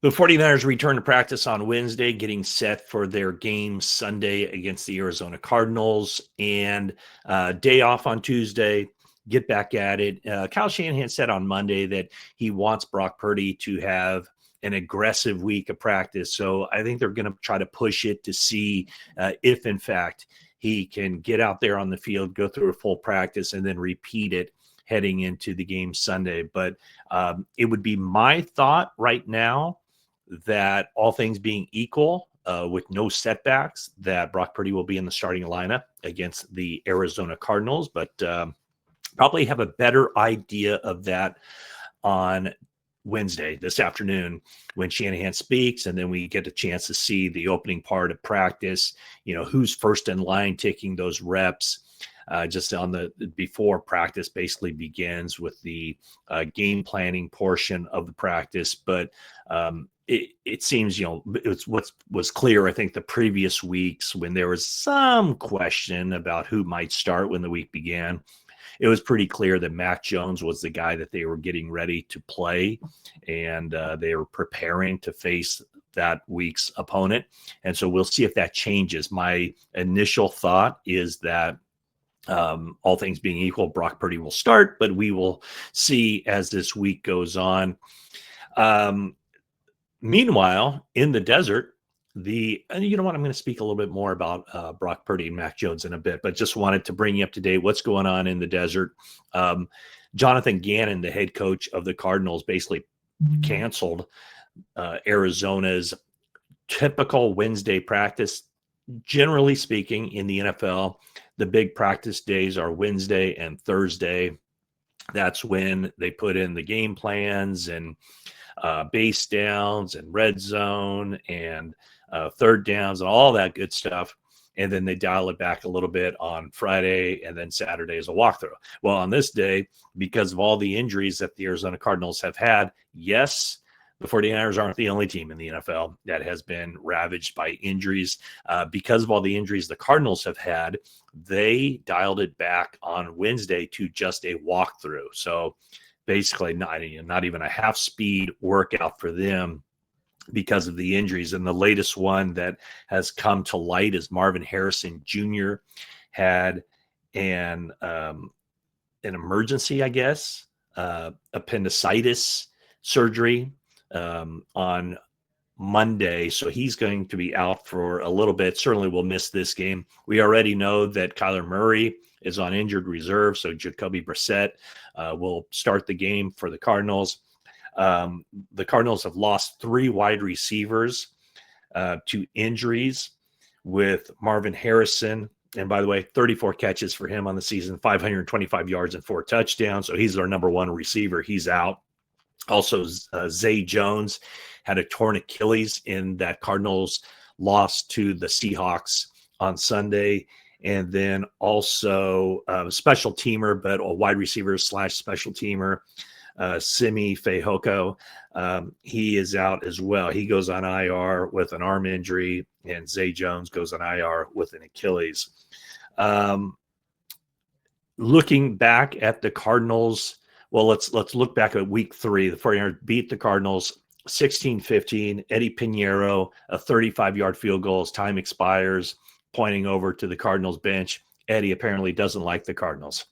The 49ers return to practice on Wednesday, getting set for their game Sunday against the Arizona Cardinals, and day off on Tuesday. Get back at it. Kyle Shanahan said on Monday that he wants Brock Purdy to have an aggressive week of practice. So I think they're going to try to push it to see if, in fact, he can get out there on the field, go through a full practice, and then repeat it heading into the game Sunday. But it would be my thought right now that all things being equal, with no setbacks, that Brock Purdy will be in the starting lineup against the Arizona Cardinals, but probably have a better idea of that on Wednesday, this afternoon, when Shanahan speaks, and then we get a chance to see the opening part of practice, who's first in line taking those reps. Just on the before practice basically begins with the game planning portion of the practice. But it seems, it's what was clear, I think, the previous weeks when there was some question about who might start when the week began. It was pretty clear that Mac Jones was the guy that they were getting ready to play, and they were preparing to face that week's opponent. And so we'll see if that changes. My initial thought is that all things being equal, Brock Purdy will start, but we will see as this week goes on. Meanwhile, in the desert, you know what, I'm going to speak a little bit more about Brock Purdy and Mac Jones in a bit, but just wanted to bring you up to date what's going on in the desert. Jonathan Gannon, the head coach of the Cardinals, basically canceled Arizona's typical Wednesday practice. Generally speaking, in the NFL, the big practice days are Wednesday and Thursday. That's when they put in the game plans and base downs and red zone and third downs and all that good stuff. And then they dial it back a little bit on Friday, and then Saturday is a walkthrough. Well, on this day, because of all the injuries that the Arizona Cardinals have had, yes, the 49ers aren't the only team in the NFL that has been ravaged by injuries. Because of all the injuries the Cardinals have had, they dialed it back on Wednesday to just a walkthrough. So basically not even a half-speed workout for them because of the injuries. And the latest one that has come to light is Marvin Harrison Jr. had an emergency, I guess, appendicitis surgery on Monday. So he's going to be out for a little bit. Certainly will miss this game. We already know that Kyler Murray is on injured reserve, so Jacoby Brissett will start the game for the Cardinals. The Cardinals have lost 3 wide receivers to injuries, with Marvin Harrison. And by the way, 34 catches for him on the season, 525 yards and 4 touchdowns. So he's our number 1 receiver. He's out. Also, Zay Jones had a torn Achilles in that Cardinals loss to the Seahawks on Sunday. And then also a special teamer, but a wide receiver / special teamer, Simi Fehoko. He is out as well. He goes on IR with an arm injury, and Zay Jones goes on IR with an Achilles. Looking back at the Cardinals, well, let's look back at week 3. The 49ers beat the Cardinals 16-15. Eddie Pinheiro, a 35-yard field goal as time expires, pointing over to the Cardinals bench. Eddie apparently doesn't like the Cardinals.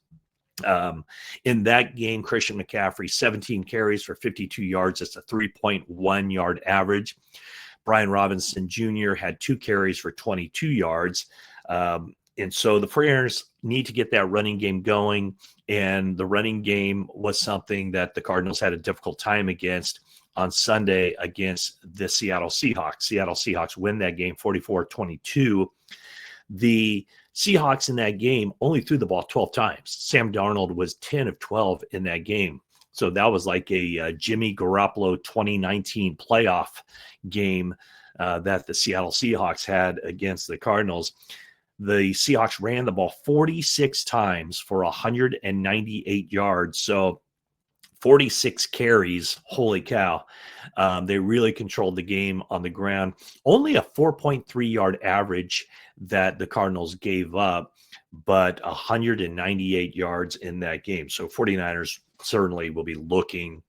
In that game, Christian McCaffrey, 17 carries for 52 yards. That's a 3.1 yard average. Brian Robinson Jr. had 2 carries for 22 yards. And so the 49ers need to get that running game going. And the running game was something that the Cardinals had a difficult time against on Sunday against the Seattle Seahawks. Seattle Seahawks win that game 44-22. The Seahawks in that game only threw the ball 12 times. Sam Darnold was 10 of 12 in that game. So that was like a Jimmy Garoppolo 2019 playoff game that the Seattle Seahawks had against the Cardinals. The Seahawks ran the ball 46 times for 198 yards. So 46 carries. Holy cow. They really controlled the game on the ground. Only a 4.3 yard average that the Cardinals gave up, but 198 yards in that game. So 49ers certainly will be looking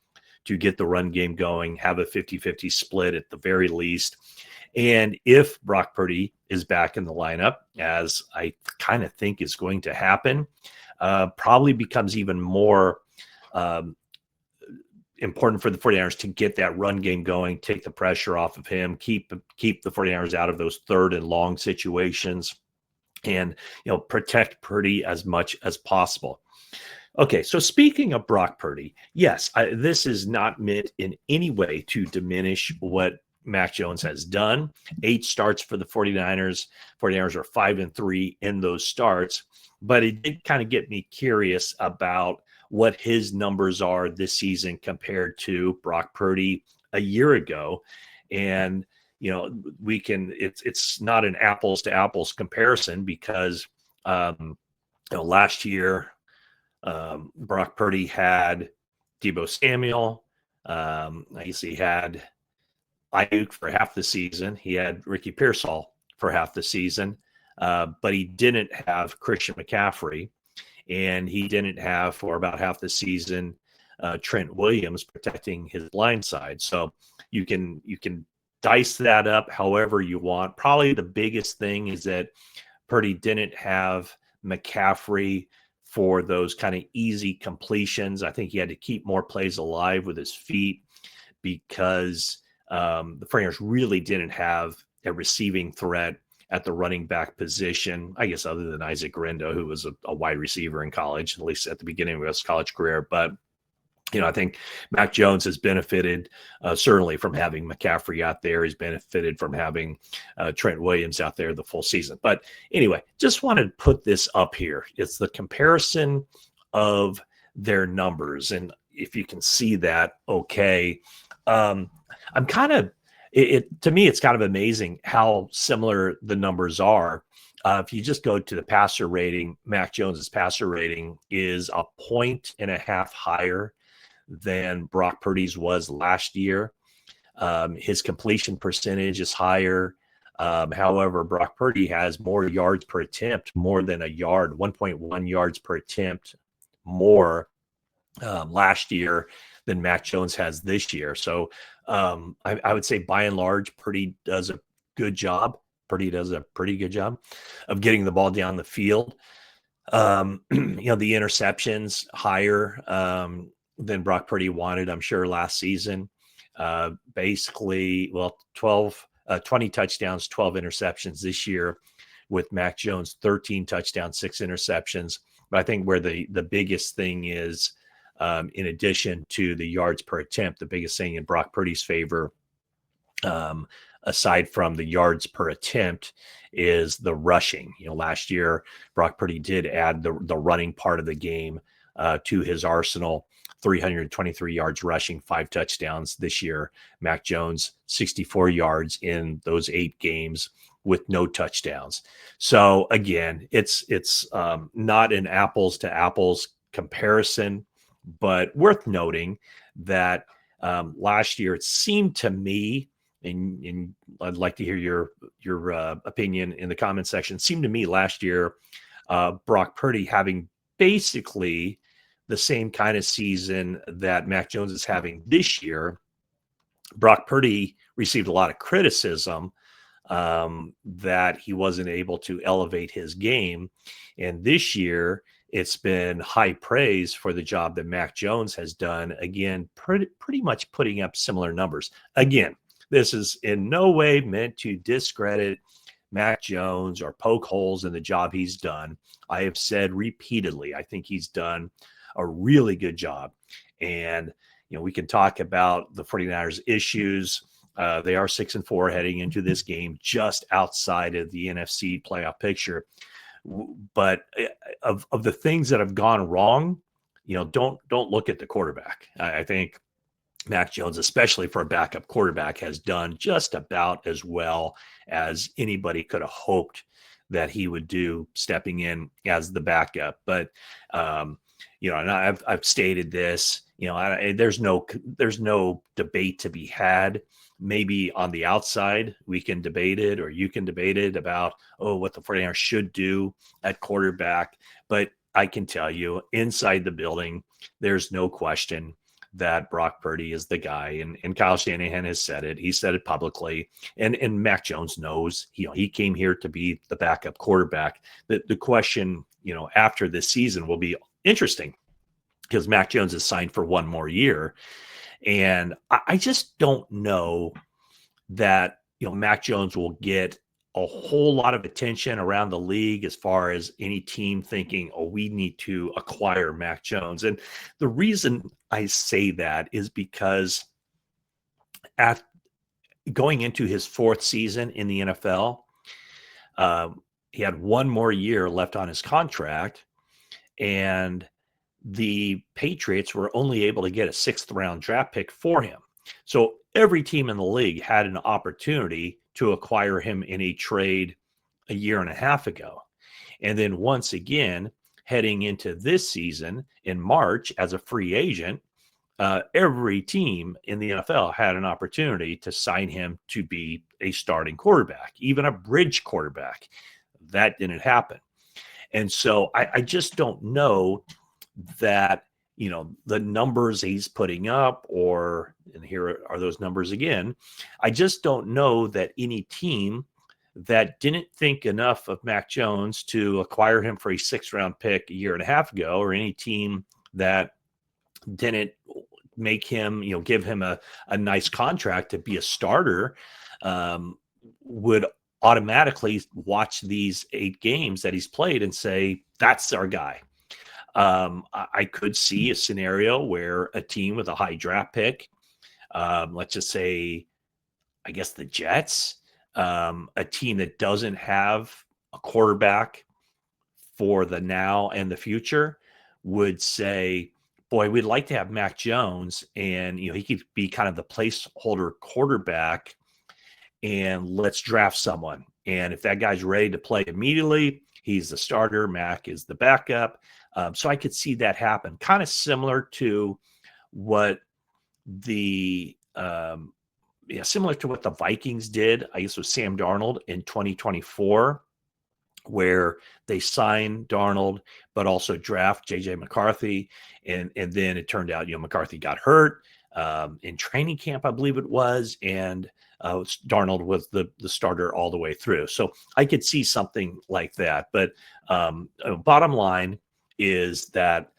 to get the run game going, have a 50-50 split at the very least. And if Brock Purdy is back in the lineup, as I kind of think is going to happen, probably becomes even more important for the 49ers to get that run game going, take the pressure off of him, keep the 49ers out of those third and long situations, and protect Purdy as much as possible. Okay, so speaking of Brock Purdy, yes, this is not meant in any way to diminish what Mac Jones has done. 8 starts for the 49ers. 49ers are 5-3 in those starts, but it did kind of get me curious about what his numbers are this season compared to Brock Purdy a year ago. And it's not an apples to apples comparison because last year Brock Purdy had Deebo Samuel. I guess he had Ayuk for half the season. He had Ricky Pearsall for half the season, but he didn't have Christian McCaffrey, and he didn't have for about half the season Trent Williams protecting his blind side. So you can dice that up however you want. Probably the biggest thing is that Purdy didn't have McCaffrey for those kind of easy completions. I think he had to keep more plays alive with his feet because the 49ers really didn't have a receiving threat at the running back position, I guess, other than Isaac Guerendo, who was a wide receiver in college, at least at the beginning of his college career. But I think Mac Jones has benefited certainly from having McCaffrey out there. He's benefited from having Trent Williams out there the full season. But anyway, just wanted to put this up here. It's the comparison of their numbers. And if you can see that, okay. I'm kind of, to me, it's kind of amazing how similar the numbers are. If you just go to the passer rating, Mac Jones's passer rating is 1.5 points higher than Brock Purdy's was last year. His completion percentage is higher. However, Brock Purdy has more yards per attempt, more than a yard, 1.1 yards per attempt more last year than Mac Jones has this year. So I would say by and large, Purdy does a good job. Purdy does a pretty good job of getting the ball down the field. The interceptions higher than Brock Purdy wanted, I'm sure, last season. Basically, 20 touchdowns, 12 interceptions this year with Mac Jones, 13 touchdowns, 6 interceptions. But I think where the biggest thing is, in addition to the yards per attempt, the biggest thing in Brock Purdy's favor, aside from the yards per attempt, is the rushing. Last year, Brock Purdy did add the running part of the game to his arsenal. 323 yards rushing, 5 touchdowns this year. Mac Jones, 64 yards in those 8 games with no touchdowns. So again, it's not an apples to apples comparison, but worth noting that last year it seemed to me, and I'd like to hear your opinion in the comment section. It seemed to me last year, Brock Purdy having basically the same kind of season that Mac Jones is having this year. Brock Purdy received a lot of criticism that he wasn't able to elevate his game. And this year, it's been high praise for the job that Mac Jones has done. Again, pretty much putting up similar numbers. Again, this is in no way meant to discredit Mac Jones or poke holes in the job he's done. I have said repeatedly, I think he's done a really good job. And, we can talk about the 49ers issues. They are 6-4 heading into this game, just outside of the NFC playoff picture. But of the things that have gone wrong, don't look at the quarterback. I think Mac Jones, especially for a backup quarterback, has done just about as well as anybody could have hoped that he would do stepping in as the backup. But and I've stated this. There's no debate to be had. Maybe on the outside we can debate it, or you can debate it about what the 49ers should do at quarterback. But I can tell you, inside the building, there's no question that Brock Purdy is the guy, and Kyle Shanahan has said it. He said it publicly, and Mac Jones knows. He came here to be the backup quarterback. The question, after this season will be interesting because Mac Jones is signed for one more year, and I just don't know that Mac Jones will get a whole lot of attention around the league as far as any team thinking, oh, we need to acquire Mac Jones. And the reason I say that is because at going into his fourth season in the NFL, he had one more year left on his contract, and the Patriots were only able to get a 6th round draft pick for him. So every team in the league had an opportunity to acquire him in a trade a year and a half ago. And then once again, heading into this season in March as a free agent, every team in the NFL had an opportunity to sign him to be a starting quarterback, even a bridge quarterback. That didn't happen. And so I just don't know that, the numbers he's putting up, and here are those numbers again. I just don't know that any team that didn't think enough of Mac Jones to acquire him for a 6th round pick a year and a half ago, or any team that didn't make him, give him a nice contract to be a starter, would automatically watch these 8 games that he's played and say, that's our guy. I could see a scenario where a team with a high draft pick, let's just say, I guess the Jets, a team that doesn't have a quarterback for the now and the future, would say, boy, we'd like to have Mac Jones, and he could be kind of the placeholder quarterback, and let's draft someone. And if that guy's ready to play immediately, he's the starter, Mac is the backup. So I could see that happen, kind of similar to what the Vikings did, I guess, with Sam Darnold in 2024, where they signed Darnold, but also draft J.J. McCarthy. And then it turned out, McCarthy got hurt in training camp, I believe it was, and Darnold was the starter all the way through. So I could see something like that. But bottom line is that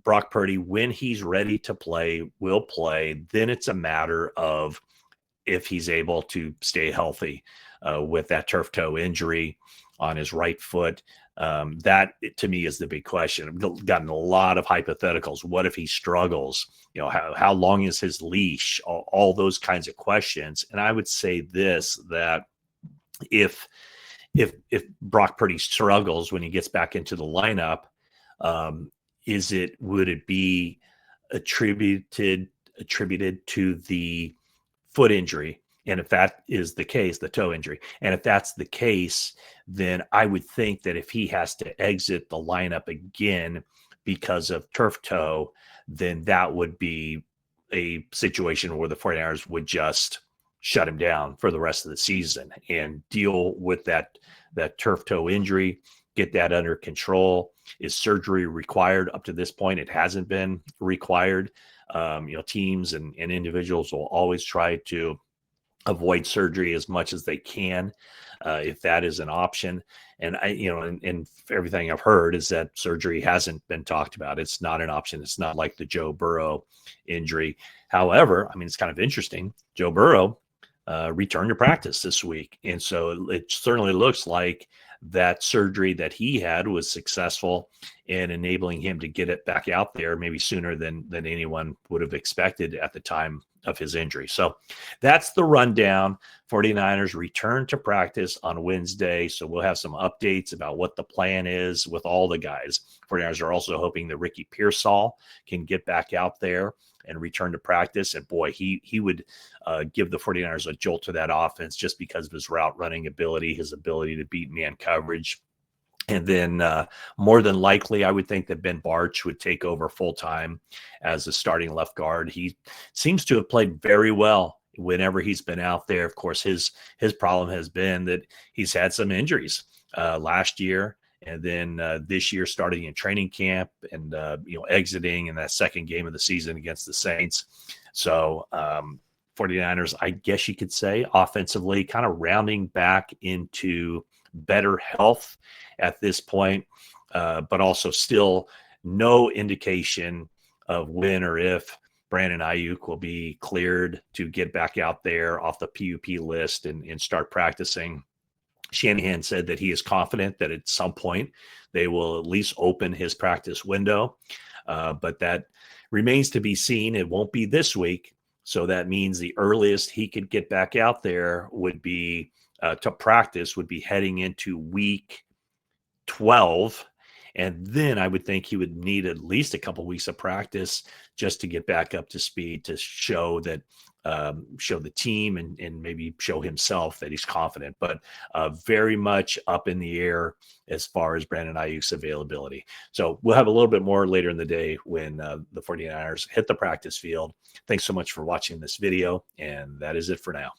Brock Purdy, when he's ready to play, will play. Then it's a matter of if he's able to stay healthy with that turf toe injury on his right foot. That, to me, is the big question. I've gotten a lot of hypotheticals. What if he struggles? How long is his leash? All those kinds of questions. And I would say this, that if Brock Purdy struggles when he gets back into the lineup, would it be attributed to the foot injury? And if that is the case, the toe injury, and if that's the case, then I would think that if he has to exit the lineup again because of turf toe, then that would be a situation where the 49ers would just shut him down for the rest of the season and deal with that turf toe injury, get that under control. Is surgery required? Up to this point, it hasn't been required. Teams and individuals will always try to avoid surgery as much as they can, if that is an option. And and everything I've heard is that surgery hasn't been talked about. It's not an option. It's not like the Joe Burrow injury. However, it's kind of interesting. Joe Burrow returned to practice this week. And so it certainly looks like that surgery that he had was successful in enabling him to get it back out there maybe sooner than anyone would have expected at the time of his injury. So that's the rundown. 49ers return to practice on Wednesday. So we'll have some updates about what the plan is with all the guys. 49ers are also hoping that Ricky Pearsall can get back out there and return to practice. And boy, he would give the 49ers a jolt to that offense just because of his route running ability, his ability to beat man coverage. And then more than likely, I would think that Ben Barch would take over full-time as a starting left guard. He seems to have played very well whenever he's been out there. Of course, his problem has been that he's had some injuries last year and then this year starting in training camp and exiting in that second game of the season against the Saints. So 49ers, I guess you could say, offensively kind of rounding back into better health at this point, but also still no indication of when or if Brandon Ayuk will be cleared to get back out there off the PUP list and start practicing. Shanahan said that he is confident that at some point they will at least open his practice window, but that remains to be seen. It won't be this week. So that means the earliest he could get back out there would be to practice would be heading into week 12. And then I would think he would need at least a couple weeks of practice just to get back up to speed to show that show the team and maybe show himself that he's confident, but very much up in the air as far as Brandon Ayuk's availability. So we'll have a little bit more later in the day when the 49ers hit the practice field. Thanks so much for watching this video, and that is it for now.